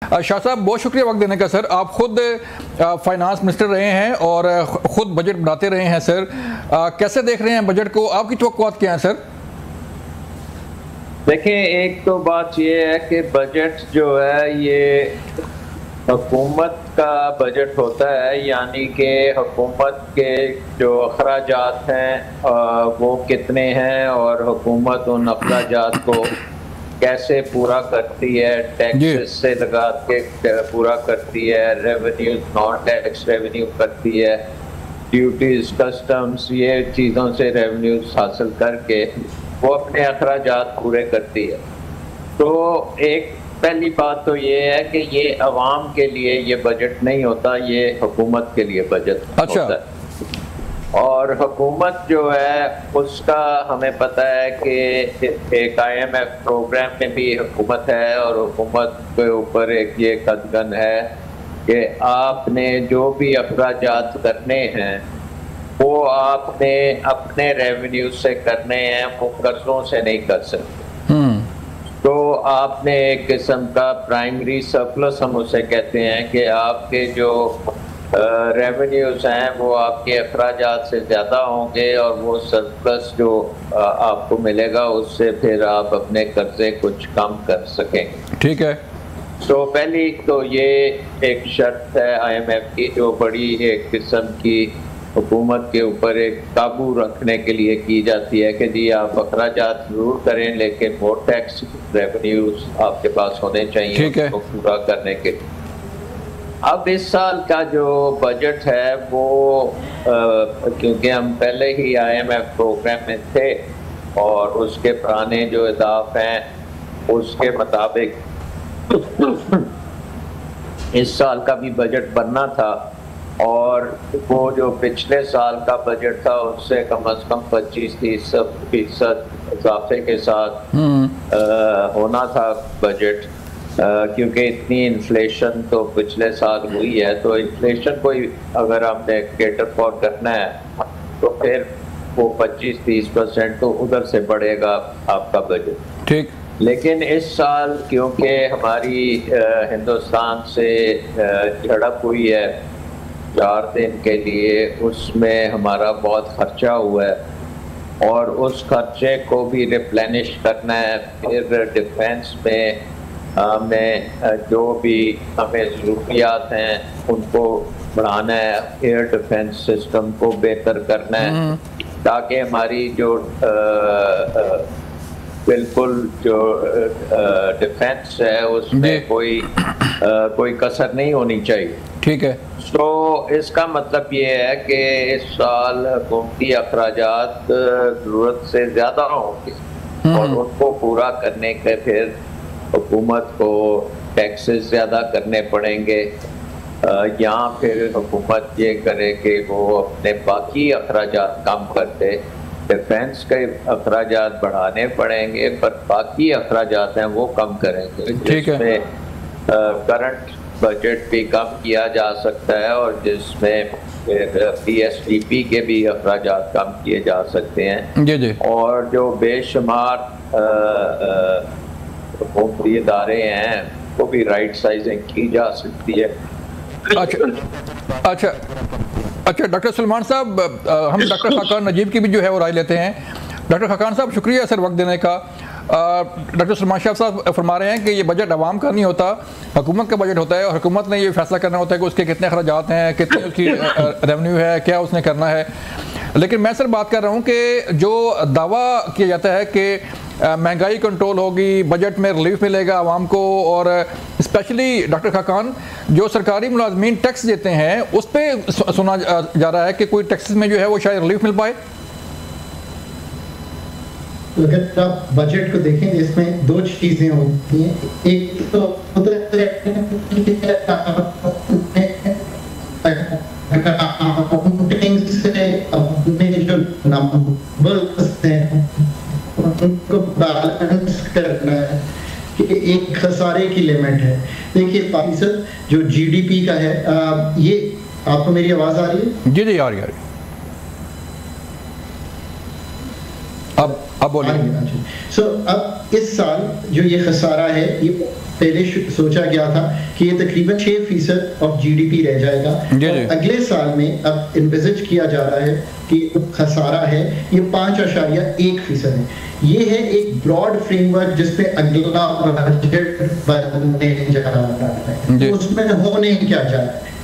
شاہ صاحب بہت شکریہ وقت دینے کا سر. آپ خود فائنانس منسٹر رہے ہیں اور خود بجٹ بناتے رہے ہیں سر. کیسے دیکھ رہے ہیں بجٹ کو؟ آپ کی توقعات کیا ہیں سر؟ دیکھیں، ایک تو بات یہ ہے کہ بجٹ جو ہے یہ حکومت کا بجٹ ہوتا ہے، یعنی کہ حکومت کے جو اخراجات ہیں وہ کتنے ہیں اور حکومت ان اخراجات کو کیسے پورا کرتی ہے، ٹیکسز سے لگا کے پورا کرتی ہے، ریونیوز نان ٹیکس ریونیو کرتی ہے، ڈیوٹیز کسٹمز یہ چیزوں سے ریونیوز حاصل کر کے وہ اپنے اخراجات پورے کرتی ہے. تو ایک پہلی بات تو یہ ہے کہ یہ عوام کے لیے یہ بجٹ نہیں ہوتا، یہ حکومت کے لیے بجٹ ہوتا ہے. اور حکومت جو ہے اس کا ہمیں پتہ ہے کہ ایک IMF پروگرام میں بھی حکومت ہے، اور حکومت کے اوپر ایک یہ قدغن ہے کہ آپ نے جو بھی اخراجات کرنے ہیں وہ آپ نے اپنے ریونیو سے کرنے ہیں، وہ قرضوں سے نہیں کر سکتے. تو آپ نے ایک قسم کا پرائمری سرپلس ہم اسے کہتے ہیں کہ آپ کے جو ریونیوز ہیں وہ آپ کے اخراجات سے زیادہ ہوں گے، اور وہ سرپلس جو آپ کو ملے گا اس سے پھر آپ اپنے قرضے کچھ کم کر سکیں گے. ٹھیک ہے. تو پہلی تو یہ ایک شرط ہے IMF کی، جو بڑی ایک قسم کی حکومت کے اوپر ایک قابو رکھنے کے لیے کی جاتی ہے کہ جی آپ اخراجات ضرور کریں لیکن وہ ٹیکس ریونیوز آپ کے پاس ہونے چاہیے اس کو پورا کرنے کے لیے. اب اس سال کا جو بجٹ ہے وہ کیونکہ ہم پہلے ہی IMF پروگرام میں تھے اور اس کے پرانے جو اہداف ہیں اس کے مطابق اس سال کا بھی بجٹ بننا تھا، اور وہ جو پچھلے سال کا بجٹ تھا اس سے کم از کم 25% اضافے کے ساتھ ہونا تھا بجٹ، کیونکہ اتنی انفلیشن تو پچھلے سال ہوئی ہے. تو انفلیشن کو اگر آپ نے کیٹر فور کرنا ہے تو پھر وہ 25-30% تو ادھر سے بڑھے گا آپ کا بجٹ. ٹھیک. لیکن اس سال کیونکہ ہماری ہندوستان سے جھڑپ ہوئی ہے 4 دن کے لیے، اس میں ہمارا بہت خرچہ ہوا ہے اور اس خرچے کو بھی ریپلینش کرنا ہے. پھر ڈیفینس میں ہمیں جو بھی ہمیں ضروریات ہیں ان کو بڑھانا ہے، ایئر ڈیفینس سسٹم کو بہتر کرنا ہے تاکہ ہماری جو بالکل جو ڈیفینس ہے اس میں کوئی کسر نہیں ہونی چاہیے. ٹھیک ہے. تو اس کا مطلب یہ ہے کہ اس سال حکومتی اخراجات ضرورت سے زیادہ ہوں گے اور ان کو پورا کرنے کے پھر حکومت کو ٹیکسز زیادہ کرنے پڑیں گے، یا پھر حکومت یہ کرے کہ وہ اپنے باقی اخراجات کم کر دے. ڈیفینس کے اخراجات بڑھانے پڑیں گے پر باقی اخراجات ہیں وہ کم کریں گے، جس میں کرنٹ بجٹ بھی کم کیا جا سکتا ہے اور جس میں PSDP کے بھی اخراجات کم کیے جا سکتے ہیں. اور جو بے شمار حکومتی ادارے ہیں وہ بھی رائٹ سائزنگ کی جا سکتی ہے. اچھا ڈاکٹر سلمان صاحب، ہم ڈاکٹر خاقان نجیب کی بھی جو ہے وہ رائے لیتے ہیں. ڈاکٹر خاقان صاحب شکریہ سر وقت دینے کا. ڈاکٹر سلمان شاہ صاحب فرما رہے ہیں کہ یہ بجٹ عوام کا نہیں ہوتا، حکومت کا بجٹ ہوتا ہے، اور حکومت نے یہ فیصلہ کرنا ہوتا ہے کہ اس کے کتنے اخراجات ہیں، کتنے اس کی ریونیو ہے، کیا اس نے کرنا ہے. لیکن میں سر بات کر رہا ہوں کہ جو دعویٰ کیا جاتا ہے کہ مہنگائی کنٹرول ہوگی، بجٹ میں ریلیف ملے گا عوام کو، اور اسپیشلی ڈاکٹر خاقان جو سرکاری ملازمین ٹیکس دیتے ہیں اس پہ سنا جا رہا ہے کہ کوئی ٹیکسز میں جو ہے وہ شاید ریلیف مل پائے. اگر آپ بجٹ کو دیکھیں اس میں 2 چیزیں ہوتی ہیں. ایک تو ان کو بیلنس کرنا ہے کہ ایک خسارے کی لیمٹ ہے. دیکھیے 5% جو GDP کا ہے، یہ آپ کو میری آواز آ رہی ہے؟ جی آ رہی ہے. اب بولیے. سو اب اس سال جو یہ خسارہ ہے یہ پہلے سوچا گیا تھا کہ یہ تقریباً 6% آف جی ڈی پی رہ جائے گا. اگلے سال میں اب انویزج کیا جا رہا ہے کہ خسارہ ہے یہ 5.1% ہے. یہ ہے ایک براڈ فریم ورک جس پہ اگلا بجٹ بننے جا رہا ہے. اس میں ہونے کیا جا رہا ہے؟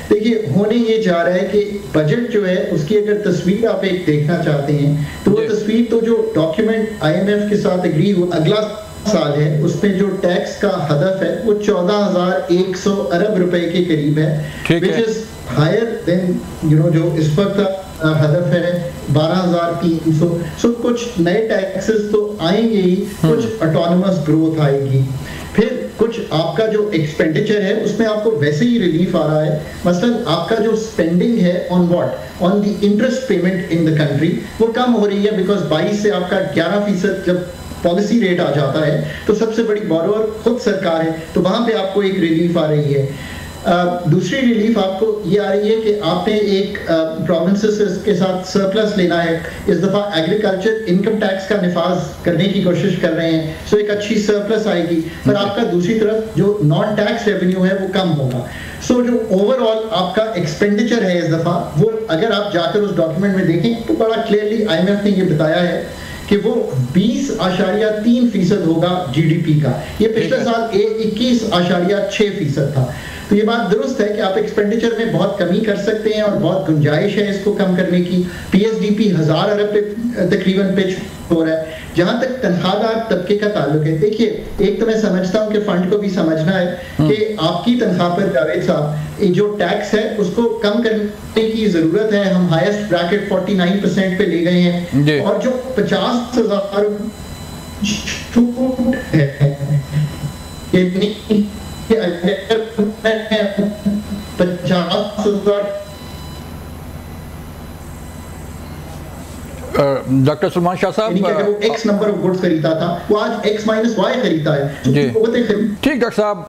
دیکھیے ہونے یہ جا رہا ہے کہ بجٹ جو ہے اس کی اگر تصویر آپ ایک دیکھنا چاہتے ہیں تو وہ تصویر تو جو ڈاکیومنٹ آئی ایم ایف کے ساتھ اگری ہو اگلا سال ہے اس میں جو ٹیکس کا ہدف ہے وہ 14,100 ارب روپے کے قریب ہے, which is higher than جو اس وقت ہدف ہے 12,300. سو کچھ نئے ٹیکسز تو آئیں گے ہی, کچھ آٹونومس گروتھ آئے گی, پھر کچھ آپ کا جو ایکسپینڈیچر ہے اس میں آپ کو ویسے ہی ریلیف آ رہا ہے. مثلا آپ کا جو اسپینڈنگ ہے on the interest payment in the country وہ کم ہو رہی ہے, بیکاز 22 سے آپ کا 11% جب پالیسی ریٹ آ جاتا ہے تو سب سے بڑی بورور خود سرکار ہے, تو وہاں پہ آپ کو ایک ریلیف آ رہی ہے. دوسری ریلیف آپ کو یہ آ رہی ہے کہ آپ نے ایک پروونسز کے ساتھ سرپلس لینا ہے. اس دفعہ ایگریکلچر انکم ٹیکس کا نفاذ کرنے کی کوشش کر رہے ہیں, سو ایک اچھی سرپلس آئے گی, پر آپ کا دوسری طرف جو نان ٹیکس ریونیو ہے وہ کم ہوگا. سو جو اوور آل آپ کا ایکسپینڈیچر ہے اس دفعہ وہ اگر آپ جا کر اس ڈاکیومنٹ میں دیکھیں تو بڑا کلیئرلی آئی ایم ایف نے یہ بتایا ہے کہ وہ 20.3% ہوگا جی ڈی پی کا. یہ پچھلے سال 21.6% تھا. تو یہ بات درست ہے کہ آپ ایکسپینڈیچر میں بہت کمی کر سکتے ہیں اور بہت گنجائش ہے اس کو کم کرنے کی. پی ایس ڈی پی 1000 ارب پہ تقریباً پچ ہو رہا ہے. جہاں تک تنخواہ دار طبقے کا تعلق ہے, دیکھیے ایک تو میں سمجھتا ہوں کہ فنڈ کو بھی سمجھنا ہے کہ آپ کی تنخواہ پر جاوید صاحب جو ٹیکس ہے اس کو کم کرنے کی ضرورت ہے. ہم ہائیسٹ بریکٹ 49% پہ لے گئے ہیں, اور جو 50,000 چھوٹ ہے ڈاکٹر سلمان شاہ صاحب ایکس نمبر آف گڈز خریدا تھا وہ آج ایکس مائنس وائی خریدتا ہے. ٹھیک ڈاکٹر صاحب